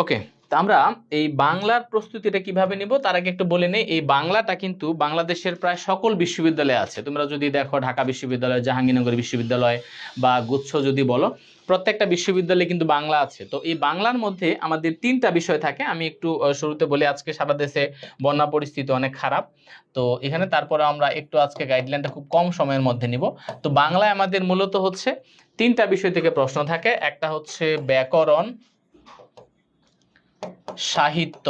ওকে, তো আমরা এই বাংলার প্রস্তুতিটা কিভাবে নিব তার আগে একটু বলে নেই, এই বাংলাটা কিন্তু বাংলাদেশের প্রায় সকল বিশ্ববিদ্যালয়ে আছে। তোমরা যদি দেখো ঢাকা বিশ্ববিদ্যালয়, জাহাঙ্গীরনগর বিশ্ববিদ্যালয় বা গুচ্ছ যদি বলো, প্রত্যেকটা বিশ্ববিদ্যালয়ে কিন্তু বাংলা আছে। তো এই বাংলার মধ্যে আমাদের 3টা বিষয় থাকে। আমি একটু শুরুতে বলি, আজকে সারা দেশে বন্যা পরিস্থিতি অনেক খারাপ, তো এখানে তারপরে আমরা একটু আজকে গাইডলাইনটা খুব কম সময়ের মধ্যে নিব। তো বাংলায় আমাদের মূলত হচ্ছে 3টা বিষয় থেকে প্রশ্ন থাকে। একটা হচ্ছে ব্যাকরণ, সাহিত্য,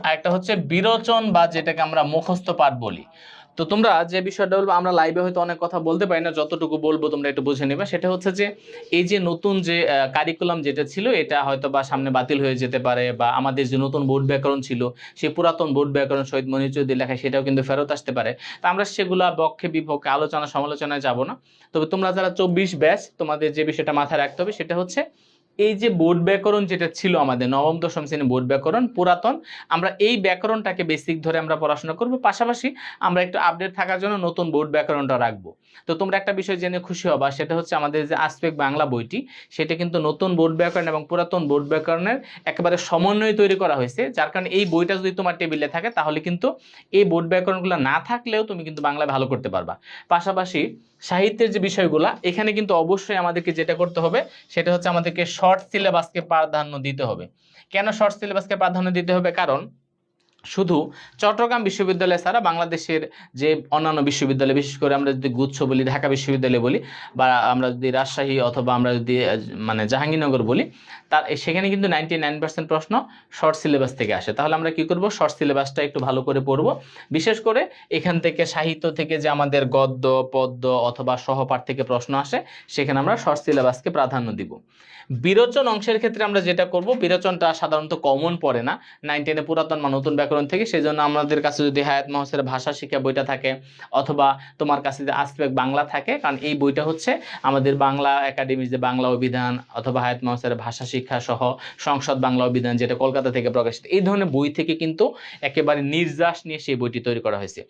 আর একটা হচ্ছে বিরোচন বা যেটাকে আমরা মুখস্থ পাঠ বলি। তো তোমরা যে বিষয়টা বলবো, আমরা লাইভে হয়তো অনেক কথা বলতে পারি না, যতটুকু বলবো তোমরা একটু বুঝে নেবে। সেটা হচ্ছে যে এই যে নতুন যে কারিকুলাম যেটা ছিল, এটা হয়তো বা সামনে বাতিল হয়ে যেতে পারে, বা আমাদের যে নতুন বোর্ড ব্যাকরণ ছিল, সেই পুরাতন বোর্ড ব্যাকরণ শহীদ মনির চৌধুরী লেখা, সেটাও কিন্তু ফেরত আসতে পারে। তো আমরা সেগুলা পক্ষে বিপক্ষে আলোচনা সমালোচনায় যাব না। তবে তোমরা যারা 24 ব্যাচ, তোমাদের যে বিষয়টা মাথায় রাখতে হবে সেটা হচ্ছে এই যে বোর্ড ব্যাকরণ যেটা ছিল আমাদের নবম দশম শ্রেণী বোর্ড ব্যাকরণ পুরাতন, আমরা এই ব্যাকরণটাকে বেসিক ধরে আমরা পড়াশোনা করব, পাশাপাশি আমরা একটু আপডেট থাকার জন্য নতুন বোর্ড ব্যাকরণটা রাখবো। তো তোমরা একটা বিষয় জেনে খুশি হবা, সেটা হচ্ছে আমাদের যে আসপেক বাংলা বইটি, সেটা কিন্তু নতুন বোর্ড ব্যাকরণ এবং পুরাতন বোর্ড ব্যাকরণের একেবারে সমন্বয়ে তৈরি করা হয়েছে। যার কারণে এই বইটা যদি তোমার টেবিলে থাকে, তাহলে কিন্তু এই বোর্ড ব্যাকরণগুলো না থাকলেও তুমি কিন্তু বাংলায় ভালো করতে পারবা। পাশাপাশি সাহিত্যের যে বিষয়গুলো, এখানে কিন্তু অবশ্যই আমাদেরকে যেটা করতে হবে সেটা হচ্ছে আমাদেরকে শর্ট সিলেবাসকে প্রাধান্য দিতে হবে। কেন শর্ট সিলেবাসকে প্রাধান্য দিতে হবে? কারণ শুধু চট্টগ্রাম বিশ্ববিদ্যালয় ছাড়া বাংলাদেশের যে অন্যান্য বিশ্ববিদ্যালয়, বিশেষ করে আমরা যদি গুচ্ছ বলি, ঢাকা বিশ্ববিদ্যালয় বলি, বা আমরা যদি রাজশাহী অথবা আমরা যদি মানে জাহাঙ্গীরনগর বলি, তার সেখানে কিন্তু 99% প্রশ্ন শর্ট সিলেবাস থেকে আসে। তাহলে আমরা কি করব? শর্ট সিলেবাসটা একটু ভালো করে পড়ব। বিশেষ করে এখান থেকে সাহিত্য থেকে যে আমাদের গদ্য, পদ্য অথবা সহপাঠ থেকে প্রশ্ন আসে, সেখানে আমরা শর্ট সিলেবাসকে প্রাধান্য দিব। বিরোচন অংশের ক্ষেত্রে আমরা যেটা করব, বিরোচনটা সাধারণত কমন পড়ে না 9-10 পুরাতন বা নতুন ব্যাকরণ থেকে, সেই জন্য আমাদের কাছে যদি হায়াত মহসের ভাষা শিক্ষা বইটা থাকে, অথবা তোমার কাছে যে আসপেক বাংলা থাকে, কারণ এই বইটা হচ্ছে আমাদের বাংলা একাডেমির যে বাংলা অভিধান অথবা হায়াত মহসের ভাষা শিক্ষা সহ সংসদ বাংলা অভিধান, যেটা কলকাতা থেকে প্রকাশিত, এই ধরনের বই থেকে কিন্তু একেবারে নির্যাস নিয়ে সেই বইটি তৈরি করা হয়েছে।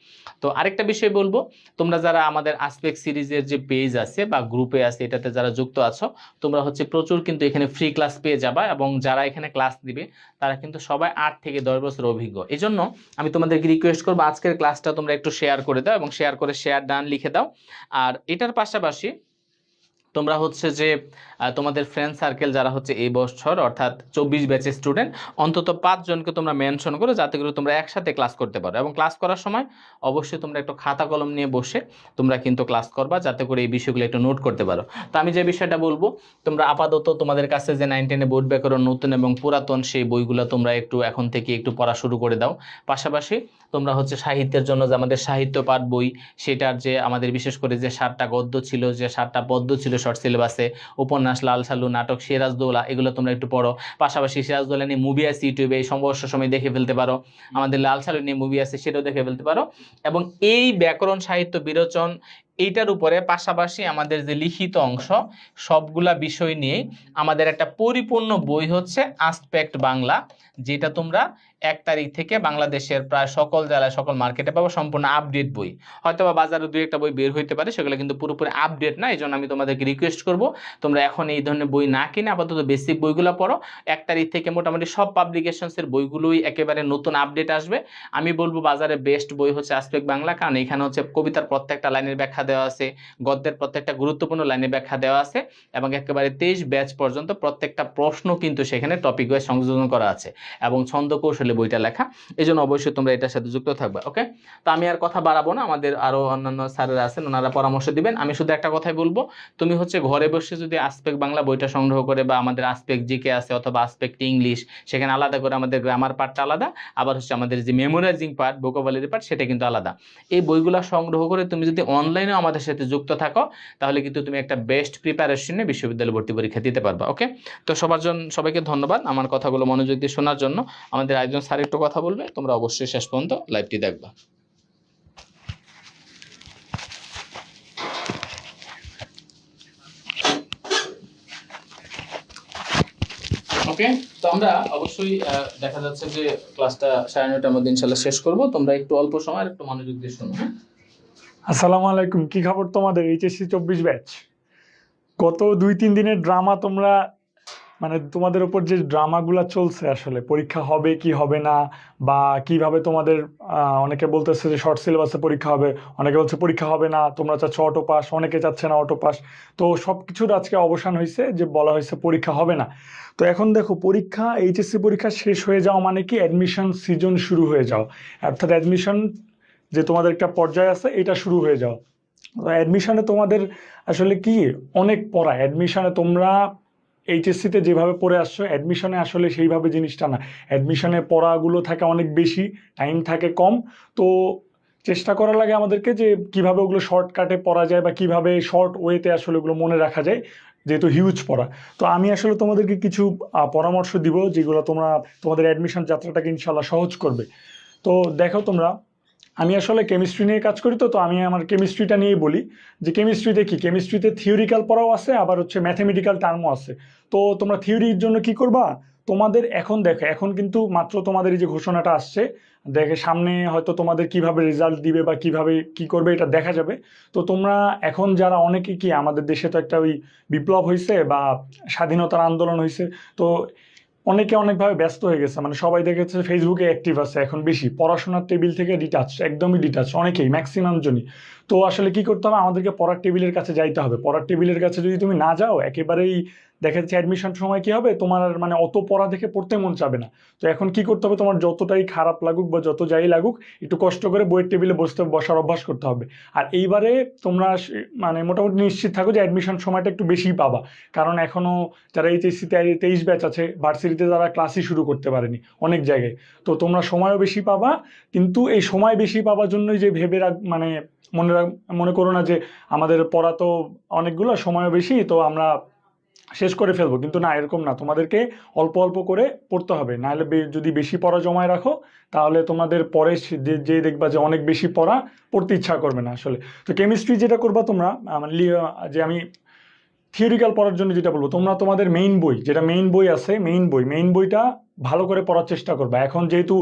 তো আরেকটা বিষয় বলবো, তোমরা যারা আমাদের আসপেক সিরিজের যে পেজ আছে বা গ্রুপে আছে, এটাতে যারা যুক্ত আছো, তোমরা হচ্ছে প্রচুর কিন্তু এখানে ফ্রি ক্লাস পেয়ে যাবা, এবং যারা এখানে ক্লাস দিবে তারা কিন্তু সবাই 8 থেকে 10 বছর অভিজ্ঞ। এই জন্য আমি তোমাদেরকে রিকোয়েস্ট করবো, আজকের ক্লাসটা তোমরা একটু শেয়ার করে দাও, এবং শেয়ার করে শেয়ার ডান লিখে দাও। আর এটার পাশাপাশি তোমরা হচ্ছে যে তোমাদের ফ্রেন্ড সার্কেল যারা হচ্ছে এই বছর অর্থাৎ 24 ব্যাচের স্টুডেন্ট, অন্তত 5 জনকে তোমরা মেনশন করো, যাতে করে তোমরা একসাথে ক্লাস করতে পারো। এবং ক্লাস করার সময় অবশ্যই তোমরা একটু খাতা কলম নিয়ে বসে তোমরা কিন্তু ক্লাস করবা, যাতে করে এই বিষয়গুলো একটু নোট করতে পারো। তো আমি যে বিষয়টা বলবো, তোমরা আপাতত তোমাদের কাছে যে 9-10 বোর্ড ব্যাকরণ নতুন এবং পুরাতন, সেই বইগুলো তোমরা একটু এখন থেকে একটু পড়া শুরু করে দাও। পাশাপাশি তোমরা হচ্ছে সাহিত্যের জন্য যে আমাদের সাহিত্য পাঠ বই, সেটার যে আমাদের বিশেষ করে যে 7টা গদ্য ছিল, যে 7টা পদ্য ছিল শর্ট সিলেবাসে, উপন্যাস, লাল সালু, নাটক, সিরাজদৌলা, এগুলো তোমরা একটু পড়ো। পাশাপাশি সিরাজদৌলা নিয়ে মুভি আছে ইউটিউবে, এই অবসর সময় দেখে ফেলতে পারো। আমাদের লাল সালু নিয়ে মুভি আছে, সেটাও দেখে ফেলতে পারো। এবং এই ব্যাকরণ, সাহিত্য, বিরোচন, এইটার উপরে পাশাপাশি আমাদের যে লিখিত অংশ, সবগুলা বিষয় নিয়ে আমাদের একটা পরিপূর্ণ বই হচ্ছে আসপেক্ট বাংলা, যেটা তোমরা 1 তারিখ থেকে বাংলাদেশের প্রায় সকল জেলায় সকল মার্কেটে পাবো। সম্পূর্ণ আপডেট বই, হয়তো বা বাজারে 2-1টা বই বের হইতে পারে, সেগুলো কিন্তু পুরোপুরি আপডেট না। এই জন্য আমি তোমাদেরকে রিকোয়েস্ট করব, তোমরা এখন এই ধরনের বই না কিনে আপাতত বেসিক বইগুলো পড়ো। 1 তারিখ থেকে মোটামুটি সব পাবলিকেশনসের বইগুলোই একেবারে নতুন আপডেট আসবে। আমি বলবো বাজারে বেস্ট বই হচ্ছে আসপেক বাংলা, কারণ এখানে হচ্ছে কবিতার প্রত্যেকটা লাইনের ব্যাখ্যা দেওয়া আছে, গদ্যের প্রত্যেকটা গুরুত্বপূর্ণ লাইনের ব্যাখ্যা দেওয়া আছে, এবং একেবারে 23 ব্যাচ পর্যন্ত প্রত্যেকটা প্রশ্ন কিন্তু সেখানে টপিক ওয়াইজ সংযোজন করা আছে, এবং ছন্দ কৌশলে চ্যানেলে বইটা লেখা, এই জন্য অবশ্যই তোমরা এটার সাথে যুক্ত থাকবে। ওকে, তো আমি আর কথা বাড়াবো না, আমাদের আরো অন্যান্য স্যারেরা আছেন, ওনারা পরামর্শ দিবেন। আমি শুধু একটা কথাই বলবো, তুমি হচ্ছে ঘরে বসে যদি আসপেক্ট বাংলা বইটা সংগ্রহ করে, বা আমাদের আসপেক্ট জিকে আছে অথবা আসপেক্ট ইংলিশ, সেখানে আলাদা করে আমাদের গ্রামার পার্টটা আলাদা, আবার হচ্ছে আমাদের যে মেমোরাইজিং পার্ট, ভোকাবুলারি পার্ট, সেটা কিন্তু আলাদা। এই বইগুলো সংগ্রহ করে তুমি যদি অনলাইনেও আমাদের সাথে যুক্ত থাকো, তাহলে কিন্তু তুমি একটা বেস্ট প্রিপারেশনে বিশ্ববিদ্যালয় ভর্তি পরীক্ষা দিতে পারবা। ওকে, তো সবাইকে ধন্যবাদ আমার কথাগুলো মনোযোগ দিয়ে শোনার জন্য। আমাদের একজন স্যার একটু কথা বলবে, তোমরা অবশ্যই শেষ পর্যন্ত লাইভটি দেখবা। ওকে, তো আমরা অবশ্যই দেখা যাচ্ছে যে ক্লাসটা 9:30টার মধ্যে ইনশাল্লাহ শেষ করব। তোমরা একটু অল্প সময় একটু মনোযোগ দিয়ে শোনো। আসসালামু আলাইকুম, কি খবর তোমাদের এইচএসসি 24 ব্যাচ? গত 2-3 দিনের ড্রামা তোমরা, মানে তোমাদের উপর যে ড্রামাগুলো চলছে, আসলে পরীক্ষা হবে কি হবে না, বা কিভাবে তোমাদের অনেকে বলতেছে যে শর্ট সিলেবাসে পরীক্ষা হবে, অনেকে বলছে পরীক্ষা হবে না, তোমরা চাচ্ছ অটো পাস, অনেকে চাচ্ছে না অটো পাস। তো সব কিছুর আজকে অবসান হয়েছে, যে বলা হয়েছে পরীক্ষা হবে না। তো এখন দেখো, পরীক্ষা, এইচএসসি পরীক্ষা শেষ হয়ে যাওয়া মানে কি অ্যাডমিশন সিজন শুরু হয়ে যাও, অর্থাৎ অ্যাডমিশন যে তোমাদের একটা পর্যায়ে আছে এটা শুরু হয়ে যাও। অ্যাডমিশনে তোমাদের আসলে কি অনেক পড়া, অ্যাডমিশনে তোমরা এইচএসসিতে যেভাবে পড়ে আসছো, অ্যাডমিশনে আসলে সেইভাবে জিনিসটা না। অ্যাডমিশনে পড়াগুলো থাকে অনেক বেশি, টাইম থাকে কম। তো চেষ্টা করা লাগে আমাদেরকে যে কিভাবে ওগুলো শর্টকাটে পড়া যায়, বা কিভাবে শর্ট ওয়েতে আসলে ওগুলো মনে রাখা যায়, যেহেতু হিউজ পড়া। তো আমি আসলে তোমাদেরকে কিছু পরামর্শ দিব, যেগুলো তোমাদের অ্যাডমিশন যাত্রাটাকে ইনশাল্লাহ সহজ করবে। তো দেখো তোমরা, আমি আসলে কেমিস্ট্রি নিয়ে কাজ করি, তো আমি আমার কেমিস্ট্রিটা নিয়েই বলি। যে কেমিস্ট্রিতে কি, কেমিস্ট্রিতে থিওরিক্যাল পড়াও আছে, আবার হচ্ছে ম্যাথমেটিক্যাল টার্মও আছে। তো তোমরা থিওরির জন্য কি করবা, তোমাদের এখন দেখো, এখন কিন্তু মাত্র তোমাদের এই যে ঘোষণাটা আসছে, দেখে সামনে হয়তো তোমাদের কিভাবে রেজাল্ট দিবে বা কিভাবে কি করবে এটা দেখা যাবে। তো তোমরা এখন যারা, অনেকে কি, আমাদের দেশে তো একটা ওই বিপ্লব হয়েছে বা স্বাধীনতার আন্দোলন হয়েছে, তো অনেকে অনেকভাবে ব্যস্ত হয়ে গেছে, মানে সবাই দেখেছে ফেসবুকে অ্যাক্টিভ আছে এখন বেশি, পড়াশোনার টেবিল থেকে ডিটাচ, একদমই ডিটাচ অনেকেই, ম্যাক্সিমাম জনই। তো আসলে কি করতে হবে, আমাদেরকে পড়ার টেবিলের কাছে যাইতে হবে। পড়ার টেবিলের কাছে যদি তুমি না যাও, একেবারেই দেখা যাচ্ছে অ্যাডমিশন সময় কি হবে, তোমার আর মানে অত পড়া দেখে পড়তে মন চাবে না। তো এখন কি করতে হবে, তোমার যতটাই খারাপ লাগুক বা যত যাই লাগুক, একটু কষ্ট করে বইয়ের টেবিলে বসার অভ্যাস করতে হবে। আর এইবারে তোমরা মানে মোটামুটি নিশ্চিত থাকো যে অ্যাডমিশন সময়টা একটু বেশিই পাবা, কারণ এখনো যারা এইচএসসি 23 ব্যাচ আছে, ভার্সিটিতে তারা ক্লাসই শুরু করতে পারেনি অনেক জায়গায়। তো তোমরা সময়ও বেশি পাবা, কিন্তু এই সময় বেশি পাবার জন্যই যে ভেবে মানে মনে করো না যে আমাদের পড়া তো অনেকগুলো, সময়ও বেশি, তো আমরা শেষ করে ফেলবো, কিন্তু না, এরকম না। তোমাদেরকে অল্প অল্প করে পড়তে হবে, নাহলে যদি বেশি পড়া জমায় রাখো, তাহলে তোমাদের পরে যে দেখবা যে অনেক বেশি পড়তে ইচ্ছা করবে না আসলে। তো কেমিস্ট্রি যেটা করবা তোমরা, মানে যে আমি থিওরিক্যাল পড়ার জন্য যেটা বলবো, তোমরা তোমাদের মেইন বই, যেটা মেইন বই আছে, মেইন বইটা ভালো করে পড়ার চেষ্টা করবে। এখন যেহেতু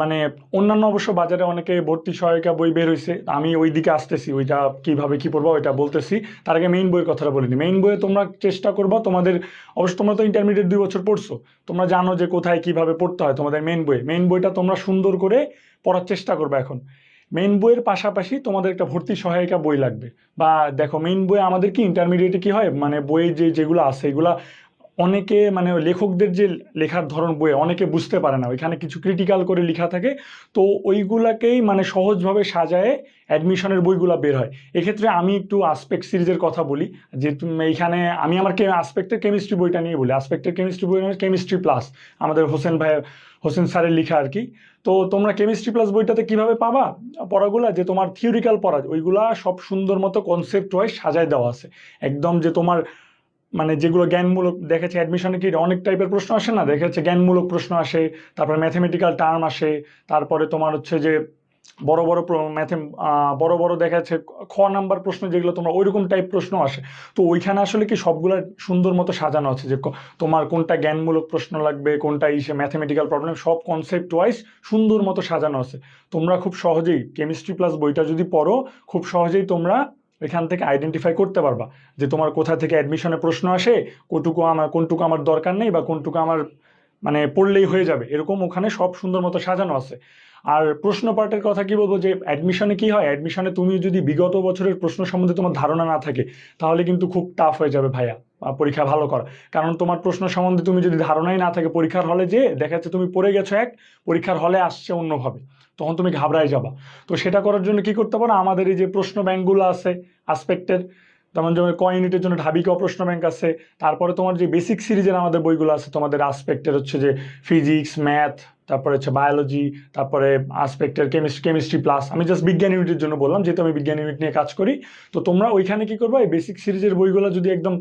মানে অন্যান্য অবশ্য বাজারে অনেকে ভর্তি সহায়িকা বই বের হয়েছে, আমি ওই দিকে আসতেছি, ওইটা কিভাবে কি পড়বো ওইটা বলতেছি। তার আগে মেইন বইয়ের কথাটা বলিনি। মেইন বইয়ে তোমরা চেষ্টা করবা, অবশ্য তোমরা তো ইন্টারমিডিয়েট 2 বছর পড়ছো, তোমরা জানো যে কোথায় কিভাবে পড়তে হয়। তোমাদের মেইন বইটা তোমরা সুন্দর করে পড়ার চেষ্টা করবে। এখন মেইন বইয়ের পাশাপাশি তোমাদের একটা ভর্তি সহায়িকা বই লাগবে। বা দেখো, মেইন বই আমাদের কি ইন্টারমিডিয়েটে কি হয়, মানে বইয়ে যেগুলো আছে এগুলা অনেকে, মানে লেখকদের যে লেখার ধরন বইয়ে অনেকে বুঝতে পারে না, ওইখানে কিছু ক্রিটিক্যাল করে লেখা থাকে। তো ওইগুলাকেই মানে সহজভাবে সাজায় অ্যাডমিশনের বইগুলা বের হয়। এক্ষেত্রে আমি একটু আসপেক্ট সিরিজের কথা বলি, যে এইখানে আমি আমার আসপেক্টের কেমিস্ট্রি বইটা নিয়ে বলি। আসপেক্টের কেমিস্ট্রি বই কেমিস্ট্রি প্লাস, আমাদের হোসেন স্যারের লেখা আর কি। তো তোমরা কেমিস্ট্রি প্লাস বইটাতে কিভাবে পাবা পড়াগুলা, যে তোমার থিওরিক্যাল পড়া ওইগুলা সব সুন্দর মতো কনসেপ্ট ওয়াইজ সাজায় দেওয়া আছে একদম। যে তোমার মানে যেগুলো জ্ঞানমূলক, দেখেছে অ্যাডমিশনে কি অনেক টাইপের প্রশ্ন আসে না, দেখেছে জ্ঞানমূলক প্রশ্ন আসে, তারপরে ম্যাথমেটিক্যাল টার্ম আসে, তারপরে তোমার হচ্ছে যে বড় বড় বড় বড় দেখা যাচ্ছে নাম্বার প্রশ্ন, যেগুলো তোমরা ওইরকম টাইপ প্রশ্ন আসে। তো ওইখানে আসলে কি সবগুলা সুন্দর মতো সাজানো আছে, যে তোমার কোনটা জ্ঞানমূলক প্রশ্ন লাগবে, কোনটা ম্যাথমেটিক্যাল প্রবলেম, সব কনসেপ্ট ওয়াইজ সুন্দর মতো সাজানো আছে। তোমরা খুব সহজেই কেমিস্ট্রি প্লাস বইটা যদি পড়ো, খুব সহজেই তোমরা এখান থেকে আইডেন্টিফাই করতে পারবা যে তোমার কোথা থেকে অ্যাডমিশনে প্রশ্ন আসে, কোনটুকু আমার দরকার নেই, বা কোনটুকু আমার মানে পড়লেই হয়ে যাবে, এরকম ওখানে সব সুন্দর মতো সাজানো আছে। আর প্রশ্ন পার্টের কথা কি বলবো, যে অ্যাডমিশনে কি হয়, অ্যাডমিশনে তুমি যদি বিগত বছরের প্রশ্ন সম্বন্ধে তোমার ধারণা না থাকে, তাহলে কিন্তু খুব টাফ হয়ে যাবে ভাইয়া। পরীক্ষা ভালো করা। কারণ তোমার প্রশ্ন সম্বন্ধে তুমি যদি ধারণাই না থাকে, পরীক্ষার হলে যে দেখা যাচ্ছে তুমি পড়ে গেছো এক, পরীক্ষার হলে আসছে অন্যভাবে, তখন তুমি ঘাবড়ায় যাবা। তো সেটা করার জন্য কি করতে পারো, আমাদের এই যে প্রশ্ন ব্যাংকগুলো আছে আসপেক্টের, যেমন ক ইউনিটের জন্য ঢাবি ক প্রশ্ন ব্যাংক আছে। তারপরে তোমার যে বেসিক সিরিজের আমাদের বইগুলো আছে তোমাদের আসপেক্টের হচ্ছে যে ফিজিক্স, ম্যাথ, তারপরে হচ্ছে বায়োলজি, তারপরে আসপেক্টের কেমিস্ট্রি প্লাস। আমি জাস্ট বিজ্ঞান ইউনিটের জন্য বললাম, যেহেতু আমি বিজ্ঞান ইউনিট নিয়ে কাজ করি। তো তোমরা ওইখানে কি করবে, এই বেসিক সিরিজের বইগুলো যদি একদম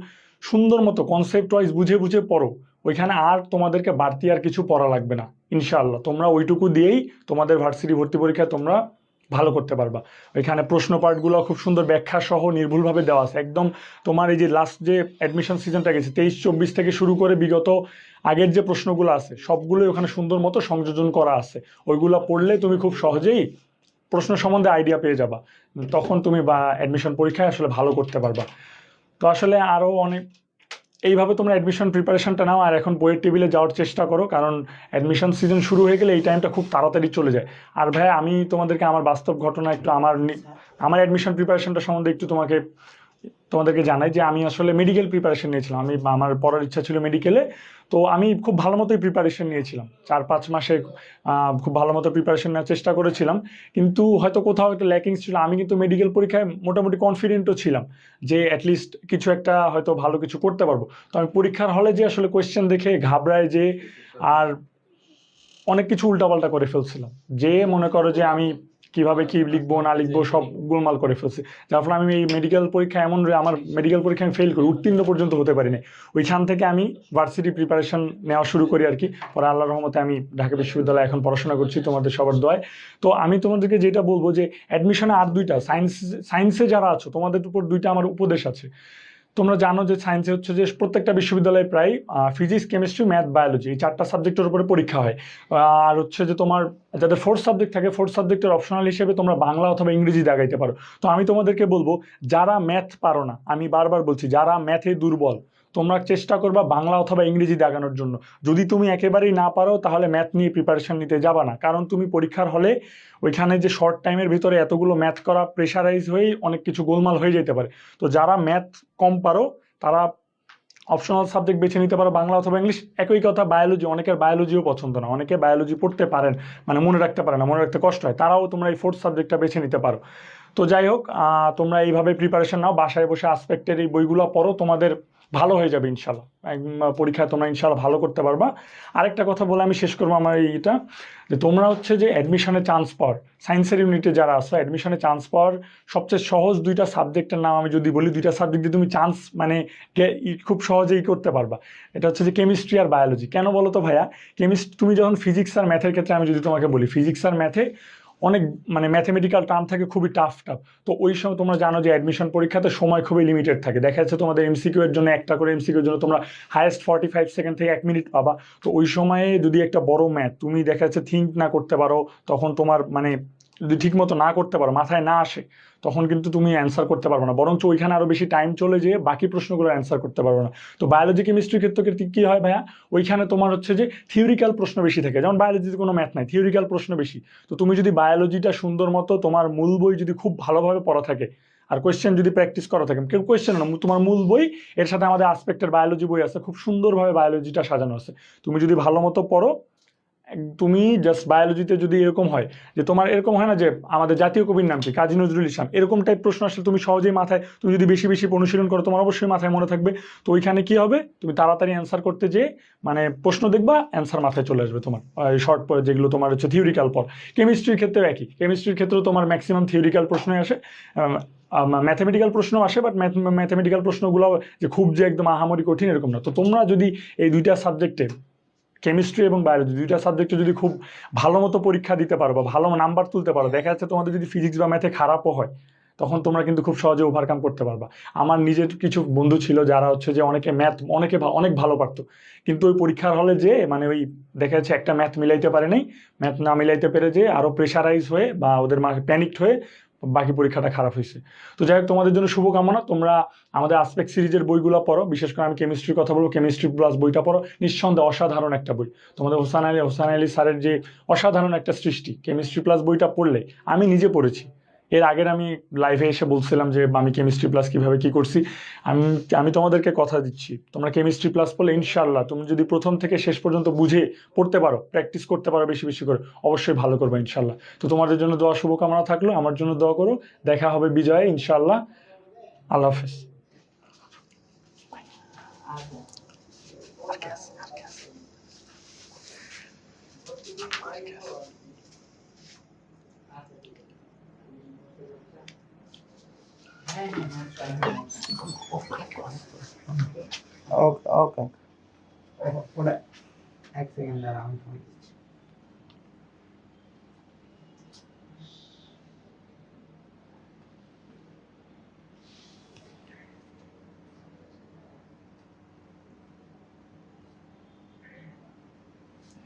সুন্দর মতো কনসেপ্ট ওয়াইজ বুঝে বুঝে পড়ো, ওইখানে আর তোমাদেরকে বাড়তি আর কিছু পড়া লাগবে না ইনশাআল্লাহ। তোমরা ওইটুকু দিয়েই তোমাদের ভার্সিটি ভর্তি পরীক্ষা তোমরা ভালো করতে পারবা। ওইখানে প্রশ্ন পার্টগুলো খুব সুন্দর ব্যাখ্যা সহ নির্ভুলভাবে দেওয়া আছে একদম। তোমার এই যে লাস্ট যে অ্যাডমিশন সিজনটা গেছে 23-24 থেকে শুরু করে বিগত আগের যে প্রশ্নগুলো আছে সবগুলোই ওখানে সুন্দর মতো সংযোজন করা আছে। ওইগুলো পড়লে তুমি খুব সহজেই প্রশ্ন সম্বন্ধে আইডিয়া পেয়ে যাবা, তখন তুমি বা অ্যাডমিশন পরীক্ষায় আসলে ভালো করতে পারবা। তো আসলে আরও অনেক এইভাবে তোমরা অ্যাডমিশন প্রিপারেশনটা নাও, আর এখন বইয়ের টেবিলে যাওয়ার চেষ্টা করো, কারণ অ্যাডমিশন সিজন শুরু হয়ে গেলে এই টাইমটা খুব তাড়াতাড়ি চলে যায়। আর ভাই আমি তোমাদেরকে আমার বাস্তব ঘটনা একটু আমার অ্যাডমিশন প্রিপারেশনটা সম্বন্ধে একটু তোমাদেরকে জানাই যে আমি আসলে মেডিকেল প্রিপারেশন নিয়েছিলাম। আমার পড়ার ইচ্ছা ছিল মেডিকেলে। তো আমি খুব ভালো মতোই প্রিপারেশন নিয়েছিলাম, 4-5 মাসে খুব ভালো মতো প্রিপারেশন নেওয়ার চেষ্টা করেছিলাম। কিন্তু হয়তো কোথাও একটা ল্যাকিংস ছিল। আমি কিন্তু মেডিকেল পরীক্ষায় মোটামুটি কনফিডেন্টও ছিলাম যে অ্যাটলিস্ট কিছু একটা হয়তো ভালো কিছু করতে পারবো। তো আমি পরীক্ষার হলে যে আসলে কোয়েশ্চেন দেখে ঘাবড়ায় যে আর অনেক কিছু উল্টাপাল্টা করে ফেলছিলাম, যে মনে করো যে আমি কিভাবে কি লিখবো না লিখবো সব গোলমাল করে ফেলছি। যার ফলে আমি এই মেডিকেল পরীক্ষা আমার মেডিকেল পরীক্ষা আমি ফেল করি, উত্তীর্ণ পর্যন্ত হতে পারিনি। ওইখান থেকে আমি ভার্সিটি প্রিপারেশন নেওয়া শুরু করি আর কি। পরে আল্লাহর রহমতে আমি ঢাকা বিশ্ববিদ্যালয়ে এখন পড়াশোনা করছি তোমাদের সবার দোয়ায়। তো আমি তোমাদেরকে যেটা বলবো যে অ্যাডমিশনে আর দুইটা সায়েন্সে যারা আছো তোমাদের উপর দুইটা আমার উপদেশ আছে। তোমরা জানো যে সায়েন্সে হচ্ছে যে প্রত্যেকটা বিশ্ববিদ্যালয়ে প্রায় ফিজিক্স, কেমিস্ট্রি, ম্যাথ, বায়োলজি এই 4টা সাবজেক্টের উপরে পরীক্ষা হয়। আর হচ্ছে যে তোমার যাদের 4th সাবজেক্ট থাকে 4th সাবজেক্টের অপশনাল হিসেবে তোমরা বাংলা অথবা ইংরেজি দাগাইতে পারো। তো আমি তোমাদেরকে বলবো যারা ম্যাথ পারো না, আমি বারবার বলছি যারা ম্যাথে দুর্বল, তোমরা চেষ্টা করবা বাংলা অথবা ইংরেজি দাগানোর জন্য। যদি তুমি একেবারেই না পারো তাহলে ম্যাথ নিয়ে প্রিপারেশন নিতে যাবা না, কারণ তুমি পরীক্ষার হলে ওইখানে যে শর্ট টাইমের ভিতরে এতগুলো ম্যাথ করা প্রেশারাইজ হয়েই অনেক কিছু গোলমাল হয়ে যেতে পারে। তো যারা ম্যাথ কম পারো তারা অপশনাল সাবজেক্ট বেছে নিতে পারো, বাংলা অথবা ইংলিশ। একই কথা বায়োলজি, অনেকের বায়োলজিও পছন্দ না, অনেকে বায়োলজি পড়তে পারেন মানে মনে রাখতে পারে না, মনে রাখতে কষ্ট হয়, তারাও তোমরা এই 4th সাবজেক্টটা বেছে নিতে পারো। তো যাই হোক, তোমরা এইভাবে প্রিপারেশন নাও, বাসায় বসে আসপেক্টের এই বইগুলো পড়ো, তোমাদের ভালো হয়ে যাবে ইনশাল্লাহ। পরীক্ষায় তোমরা ইনশাল্লাহ ভালো করতে পারবা। আরেকটা কথা বলে আমি শেষ করবো আমার এইটা, যে তোমরা হচ্ছে যে অ্যাডমিশনে চান্স পাওয়ার, সায়েন্সের ইউনিটে যারা আসো অ্যাডমিশনে চান্স পাওয়ার সবচেয়ে সহজ দুইটা সাবজেক্টের নাম আমি যদি বলি, দুইটা সাবজেক্ট দিয়ে তুমি চান্স মানে খুব সহজেই করতে পারবা। এটা হচ্ছে যে কেমিস্ট্রি আর বায়োলজি। কেন বলো তো ভাইয়া, তুমি যখন ফিজিক্স আর ম্যাথের ক্ষেত্রে আমি যদি তোমাকে বলি, ফিজিক্স আর ম্যাথে অনেক মানে ম্যাথমেটিক্যাল টার্ম থাকে খুবই টাফ। তো ওই সময় তোমরা জানো যে অ্যাডমিশন পরীক্ষাতে সময় খুবই লিমিটেড থাকে। দেখা যাচ্ছে তোমাদের এমসিকিউ এর জন্য একটা করে এমসিকিউর জন্য তোমরা হাইয়েস্ট 45 সেকেন্ড থেকে 1 মিনিট পাবা। তো ওই সময়ে যদি একটা বড় ম্যাথ তুমি দেখা যাচ্ছে থিঙ্ক না করতে পারো, তখন তোমার মানে যদি ঠিক মতো না করতে পারো, মাথায় না আসে, তখন কিন্তু তুমি অ্যান্সার করতে পারবে না, বরঞ্চ ওইখানে আরও বেশি টাইম চলে যেয়ে বাকি প্রশ্নগুলো অ্যান্সার করতে পারবে না। তো বায়োলজি, কেমিস্ট্রির ক্ষেত্রে কী হয় ভাইয়া, ওইখানে তোমার হচ্ছে যে থিওরিক্যাল প্রশ্ন বেশি থাকে, যেমন বায়োলজিতে কোনো ম্যাথ নাই, থিওরিক্যাল প্রশ্ন বেশি। তো তুমি যদি বায়োলজিটা সুন্দর মতো তোমার মূল বই যদি খুব ভালোভাবে পড়া থাকে আর কোয়েশ্চেন যদি প্র্যাকটিস করা থাকে, কেউ কোয়েশ্চেন না, তোমার মূল বই এর সাথে আমাদের আসপেক্টের বায়োলজি বই আছে, খুব সুন্দরভাবে বায়োলজিটা সাজানো আছে, তুমি যদি ভালো মতো পড়ো, তুমি জাস্ট বায়োলজিতে যদি এরকম হয় যে তোমার এরকম হয় না যে আমাদের জাতীয় কবির নাম কি, কাজী নজরুল ইসলাম, এরকম টাইপ প্রশ্ন আসলে তুমি সহজেই মাথায়, তুমি যদি বেশি বেশি অনুশীলন করো তোমার অবশ্যই মাথায় মনে থাকবে। তো ওইখানে কি হবে, তুমি তাড়াতাড়ি অ্যান্সার করতে যেয়ে মানে প্রশ্ন দেখবা অ্যান্সার মাথায় চলে আসবে তোমার, শর্ট পর যেগুলো তোমার হচ্ছে থিওরিক্যাল পর। কেমিস্ট্রির ক্ষেত্রেও একই, কেমিস্ট্রির ক্ষেত্রেও তোমার ম্যাক্সিমাম থিওরিক্যাল প্রশ্নই আসে, ম্যাথামেটিক্যাল প্রশ্ন আসে, বাট ম্যাথামেটিক্যাল প্রশ্নগুলো যে খুব যে একদম আহামরি কঠিন এরকম না। তো তোমরা যদি এই দুইটা সাবজেক্টে, কেমিস্ট্রি এবং বায়োলজি দুইটা সাবজেক্টে যদি খুব ভালো মতো পরীক্ষা দিতে পারো বা ভালো নাম্বার তুলতে পারো, দেখা যাচ্ছে তোমাদের যদি ফিজিক্স বা ম্যাথে খারাপও হয়, তখন তোমরা কিন্তু খুব সহজে ওভারকাম করতে পারবা। আমার নিজের কিছু বন্ধু ছিল যারা হচ্ছে যে অনেক ভালো পারতো, কিন্তু ওই পরীক্ষার হলে যে মানে ওই দেখা যাচ্ছে একটা ম্যাথ মিলাইতে পারে নাই, ম্যাথ না মিলাইতে পেরে যে আরও প্রেশারাইজ হয়ে বা ওদের প্যানিকড হয়ে বাকি পরীক্ষাটা খারাপ হয়েছে। তো যাই হোক, তোমাদের জন্য শুভকামনা। তোমরা আমাদের আসপেক্ট সিরিজের বইগুলো পড়ো, বিশেষ করে আমি কেমিস্ট্রির কথা বলবো, কেমিস্ট্রি প্লাস বইটা পড়ো, নিঃসন্দেহে অসাধারণ একটা বই। তোমাদের হোসান আলী স্যারের যে অসাধারণ একটা সৃষ্টি, কেমিস্ট্রি প্লাস বইটা পড়লে, আমি নিজে পড়েছি, এর আগের আমি লাইভে এসে বলছিলাম যে আমি কেমিস্ট্রি প্লাস কিভাবে কি করছি। আমি আমি তোমাদেরকে কথা দিচ্ছি, তোমরা কেমিস্ট্রি প্লাস পড়লে ইনশাআল্লাহ তুমি যদি প্রথম থেকে শেষ পর্যন্ত বুঝে পড়তে পারো, প্র্যাকটিস করতে পারো বেশি বেশি করে, অবশ্যই ভালো করবে ইনশাআল্লাহ। তো তোমাদের জন্য দোয়া শুভকামনা থাকলো, আমার জন্য দোয়া করো। দেখা হবে বিজয়ে ইনশাআল্লাহ। আল্লাহ হাফেজ। ওকে ওকে ওটা এক সেকেন্ড দাঁড়া আমি ফোন দিচ্ছি।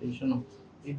এই শোনো, এই